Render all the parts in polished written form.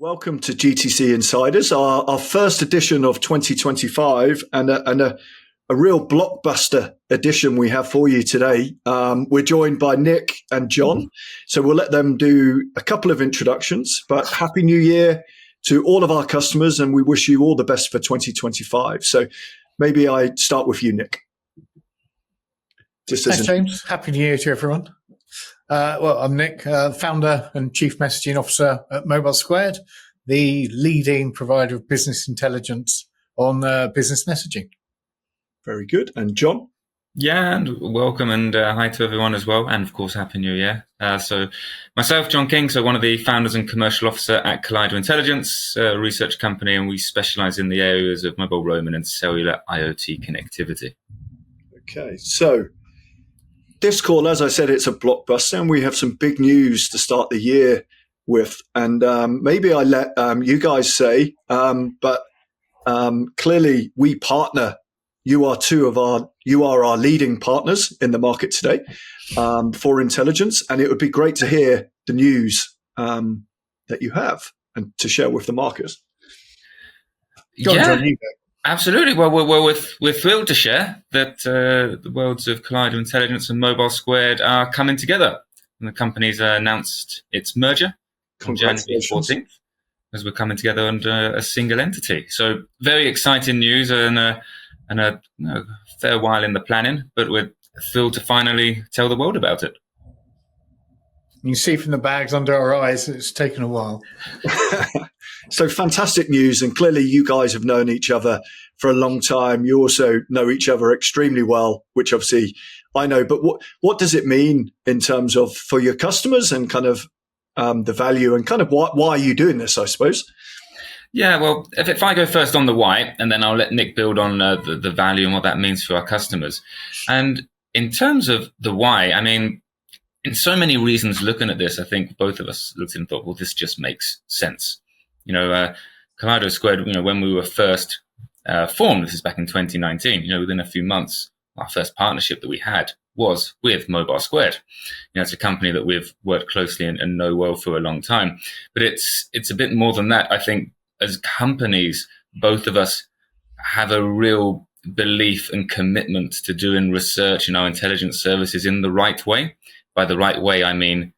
Welcome to GTC Insiders, our first edition of 2025 and a real blockbuster edition we have for you today. We're joined by Nick and Jon, so we'll let them do a couple of introductions, but Happy New Year to all of our customers and we wish you all the best for 2025. So maybe I start with you, Nick. Thanks, James. Happy New Year to everyone. I'm Nick, founder and chief messaging officer at MobileSquared, the leading provider of business intelligence on business messaging. Very good. And Jon? Yeah, and welcome and hi to everyone as well. And of course, Happy New Year. So myself, Jon King, one of the founders and commercial officer at Kaleido Intelligence, a research company, and we specialize in the areas of mobile roaming and cellular IoT connectivity. Okay, so this call, as I said, it's a blockbuster, and we have some big news to start the year with. And maybe I let you guys say, but clearly we partner. You are our leading partners in the market today for intelligence, and it would be great to hear the news that you have and to share with the market. Jon, absolutely. Well, we're thrilled to share that the worlds of Kaleido Intelligence and MobileSquared are coming together. And the company's announced its merger on January 14th as we're coming together under a single entity. So very exciting news and a fair while in the planning, but we're thrilled to finally tell the world about it. You can see from the bags under our eyes, it's taken a while. So fantastic news. And clearly you guys have known each other for a long time. You also know each other extremely well, which obviously I know. But what does it mean in terms of for your customers and kind of the value and kind of why are you doing this, I suppose? Yeah, well, if I go first on the why, and then I'll let Nick build on the value and what that means for our customers. And in terms of the why, I mean, in so many reasons looking at this, I think both of us looked and thought, well, this just makes sense. Kaleido Squared, when we were first formed, this is back in 2019, within a few months, our first partnership that we had was with MobileSquared. It's a company that we've worked closely and know well for a long time. But it's a bit more than that. I think as companies, both of us have a real belief and commitment to doing research in our intelligence services in the right way. By the right way, I mean,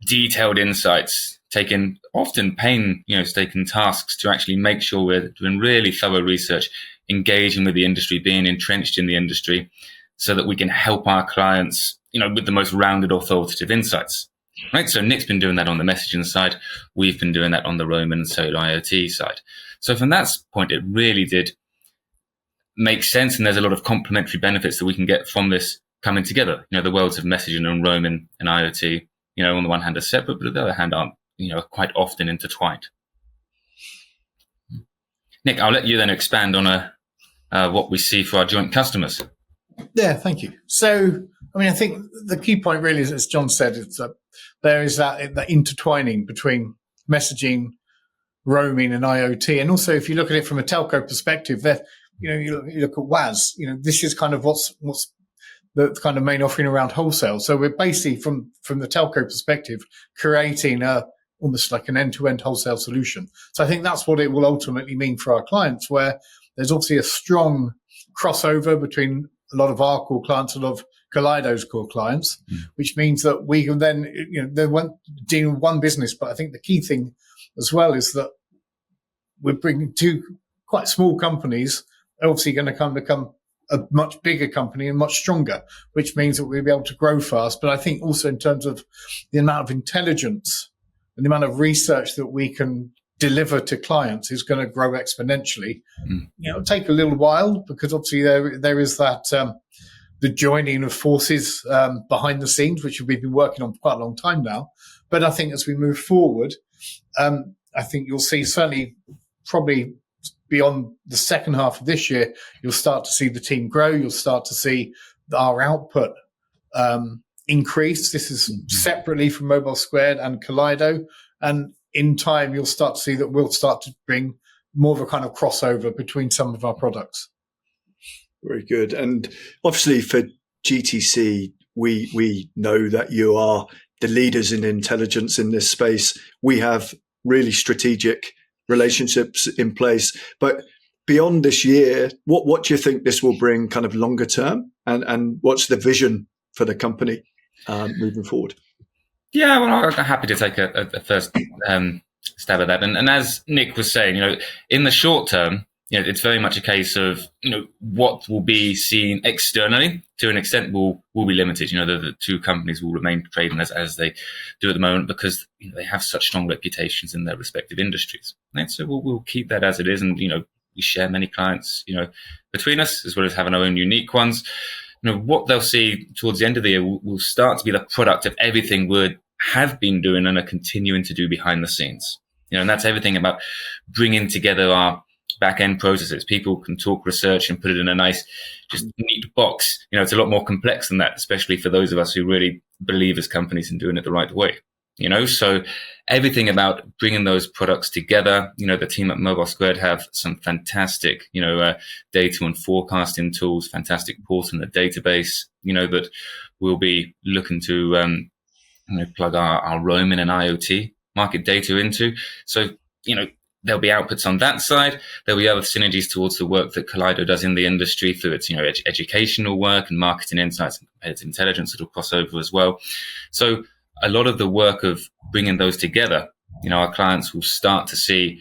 detailed insights, taking often painstaking tasks to actually make sure we're doing really thorough research, engaging with the industry, being entrenched in the industry so that we can help our clients, with the most rounded authoritative insights. Right. So Nick's been doing that on the messaging side. We've been doing that on the roaming and cellular IoT side. So from that point, it really did make sense. And there's a lot of complementary benefits that we can get from this coming together. The worlds of messaging and roaming and IoT, on the one hand are separate, but on the other hand are quite often intertwined. Nick, I'll let you then expand on what we see for our joint customers. Yeah, thank you. So, I think the key point really is, as Jon said, is that there is that intertwining between messaging, roaming and IoT. And also, if you look at it from a telco perspective, you look at WAS, this is kind of what's the kind of main offering around wholesale. So we're basically from the telco perspective, creating almost like an end-to-end wholesale solution. So I think that's what it will ultimately mean for our clients, where there's obviously a strong crossover between a lot of our core clients, a lot of Kaleido's core clients, which means that we can then, they won't deal with one business. But I think the key thing as well is that we're bringing two quite small companies, obviously going to become a much bigger company and much stronger, which means that we'll be able to grow fast. But I think also in terms of the amount of intelligence and the amount of research that we can deliver to clients is going to grow exponentially. It'll take a little while because obviously there is that the joining of forces behind the scenes, which we've been working on for quite a long time now. But I think as we move forward, I think you'll see certainly probably beyond the second half of this year, you'll start to see the team grow. You'll start to see our output increase. This is separately from MobileSquared and Kaleido. And in time, you'll start to see that we'll start to bring more of a kind of crossover between some of our products. Very good. And obviously for GTC, we know that you are the leaders in intelligence in this space. We have really strategic relationships in place. But beyond this year, what do you think this will bring kind of longer term? And what's the vision for the company moving forward? Yeah, well, I'm happy to take a first stab at that. And as Nick was saying, in the short term, it's very much a case of, what will be seen externally to an extent will be limited. The two companies will remain trading as they do at the moment because they have such strong reputations in their respective industries. Right? So we'll keep that as it is. And, we share many clients, between us, as well as having our own unique ones. What they'll see towards the end of the year will start to be the product of everything we have been doing and are continuing to do behind the scenes. And that's everything about bringing together our back-end processes. People can talk research and put it in a nice, just neat box. It's a lot more complex than that, especially for those of us who really believe as companies in doing it the right way. So everything about bringing those products together. The team at MobileSquared have some fantastic, data and forecasting tools, fantastic portal and a database, that we'll be looking to, plug our roaming and IoT market data into. So, there'll be outputs on that side. There'll be other synergies towards the work that Kaleido does in the industry through its, educational work and marketing insights and competitive intelligence that'll cross over as well. So a lot of the work of bringing those together, our clients will start to see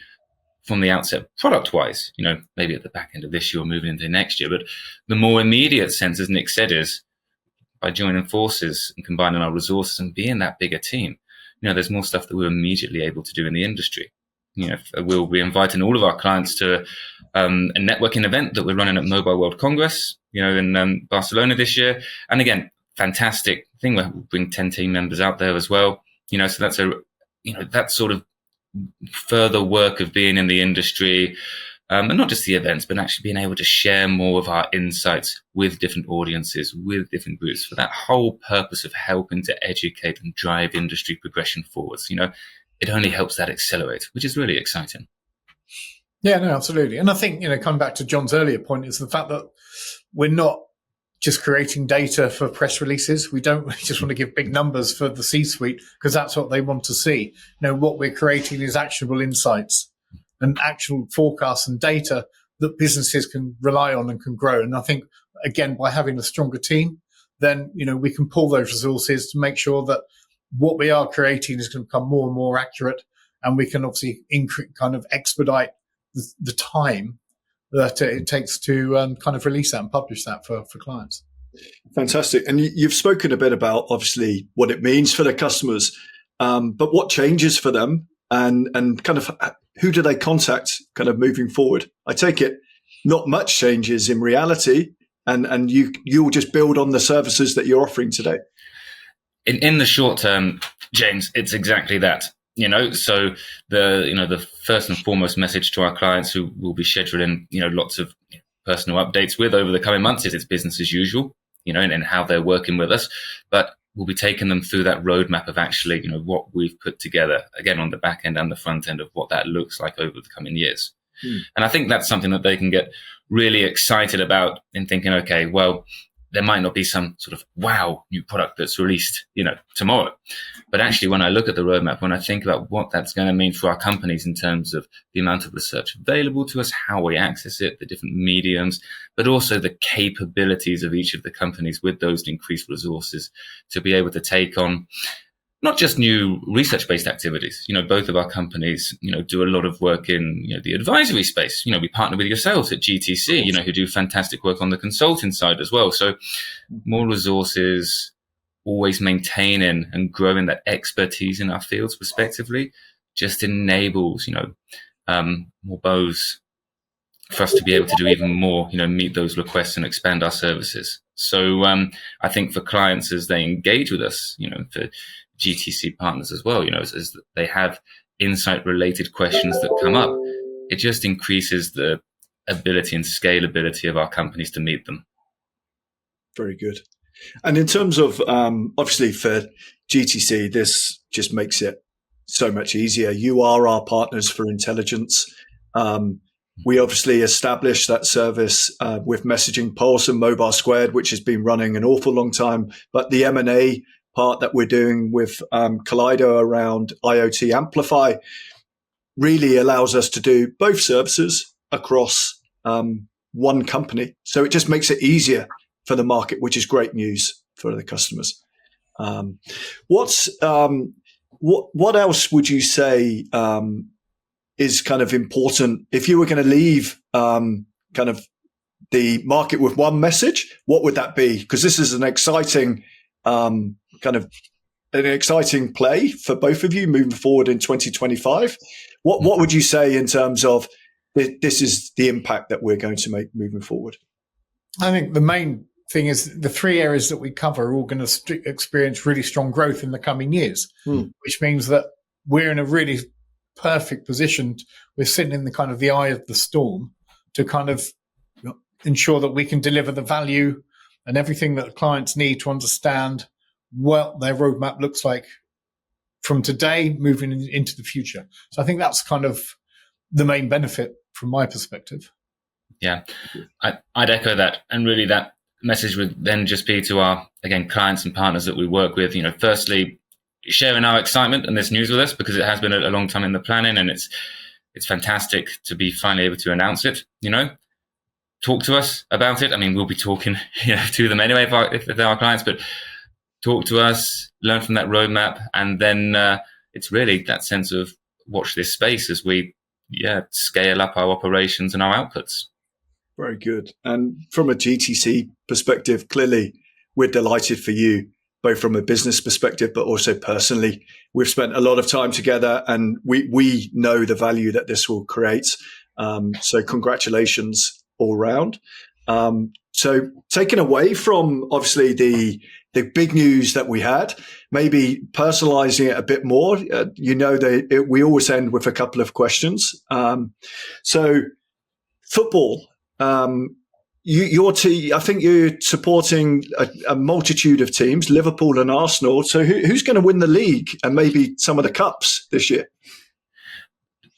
from the outset product-wise, maybe at the back end of this year or moving into next year. But the more immediate sense, as Nick said, is by joining forces and combining our resources and being that bigger team, there's more stuff that we're immediately able to do in the industry. We'll be inviting all of our clients to a networking event that we're running at Mobile World Congress, in Barcelona this year. And again, fantastic thing. We'll bring 10 team members out there as well. So that's that sort of further work of being in the industry, and not just the events, but actually being able to share more of our insights with different audiences, with different groups, for that whole purpose of helping to educate and drive industry progression forwards. It only helps that accelerate, which is really exciting. Yeah, no, absolutely. And I think, coming back to John's earlier point, is the fact that we're not just creating data for press releases. We don't just want to give big numbers for the C-suite because that's what they want to see. What we're creating is actionable insights and actual forecasts and data that businesses can rely on and can grow. And I think, again, by having a stronger team, then, we can pull those resources to make sure that what we are creating is going to become more and more accurate, and we can obviously kind of expedite the time that it takes to kind of release that and publish that for clients. Fantastic. And you've spoken a bit about, obviously, what it means for the customers, but what changes for them and kind of who do they contact kind of moving forward? I take it not much changes in reality, and you'll just build on the services that you're offering today. In the short term, James, it's exactly that. So the first and foremost message to our clients who will be scheduling, lots of personal updates with over the coming months is it's business as usual, and how they're working with us. But we'll be taking them through that roadmap of actually, what we've put together, again, on the back end and the front end of what that looks like over the coming years. And I think that's something that they can get really excited about in thinking, okay, well, there might not be some sort of wow new product that's released, tomorrow. But actually, when I look at the roadmap, when I think about what that's going to mean for our companies in terms of the amount of research available to us, how we access it, the different mediums, but also the capabilities of each of the companies with those increased resources to be able to take on not just new research-based activities. Both of our companies, do a lot of work in, the advisory space. We partner with yourselves at GTC, who do fantastic work on the consulting side as well. So more resources, always maintaining and growing that expertise in our fields respectively, just enables, more bows for us to be able to do even more, meet those requests and expand our services. So I think for clients as they engage with us, for GTC partners as well, as they have insight related questions that come up, it just increases the ability and scalability of our companies to meet them. Very good. And in terms of, obviously for GTC, this just makes it so much easier. You are our partners for intelligence. We obviously established that service with Messaging Pulse and MobileSquared, which has been running an awful long time. But the M&A part that we're doing with Kaleido around IoT Amplify, really allows us to do both services across one company. So it just makes it easier for the market, which is great news for the customers. What else would you say is kind of important if you were going to leave kind of the market with one message? What would that be? Because this is an exciting kind of an exciting play for both of you moving forward in 2025. What would you say in terms of this is the impact that we're going to make moving forward? I think the main thing is the three areas that we cover are all going to experience really strong growth in the coming years, which means that we're in a really perfect position. We're sitting in the kind of the eye of the storm to kind of ensure that we can deliver the value and everything that clients need to understand what their roadmap looks like from today moving into the future. So I think that's kind of the main benefit from my perspective. Yeah, I'd echo that. And really that message would then just be to our, again, clients and partners that we work with, firstly, sharing our excitement and this news with us, because it has been a long time in the planning, and it's fantastic to be finally able to announce it, Talk to us about it. I mean, we'll be talking, to them anyway if they're our clients, but talk to us, learn from that roadmap, and then it's really that sense of watch this space as we scale up our operations and our outputs. Very good. And from a GTC perspective, clearly we're delighted for you, both from a business perspective, but also personally. We've spent a lot of time together, and we know the value that this will create. So congratulations all round. So taken away from obviously the big news that we had, maybe personalizing it a bit more, we always end with a couple of questions. So football, your team, I think you're supporting a multitude of teams, Liverpool and Arsenal. So who's going to win the league and maybe some of the cups this year?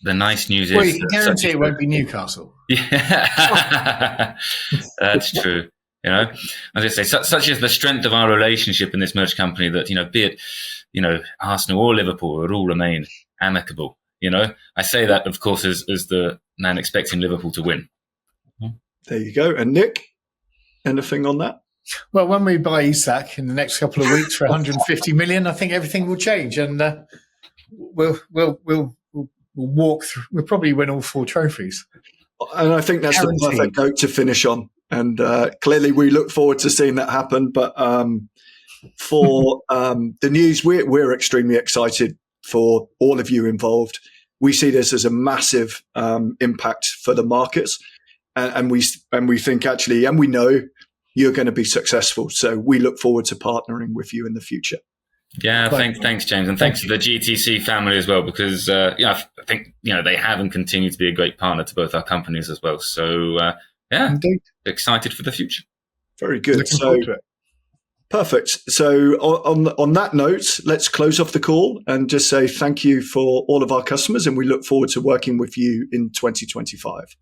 The nice news is... Well, you can guarantee it won't be Newcastle. Yeah, that's true. As I say, such is the strength of our relationship in this merged company that, be it, Arsenal or Liverpool, it all remain amicable. I say that, of course, as the man expecting Liverpool to win. There you go. And Nick, anything on that? Well, when we buy Isak in the next couple of weeks for 150 million, I think everything will change, and we'll walk through. We'll probably win all 4 trophies. And I think that's the perfect note to finish on. And clearly, we look forward to seeing that happen. But for the news, we're extremely excited for all of you involved. We see this as a massive impact for the markets. And we think actually, and we know you're going to be successful. So we look forward to partnering with you in the future. Yeah, thanks, James, and thanks to the GTC family as well, because I think they have and continue to be a great partner to both our companies as well. So Indeed. Excited for the future. Very good. Looking forward to it. Perfect. So on that note, let's close off the call and just say thank you for all of our customers, and we look forward to working with you in 2025.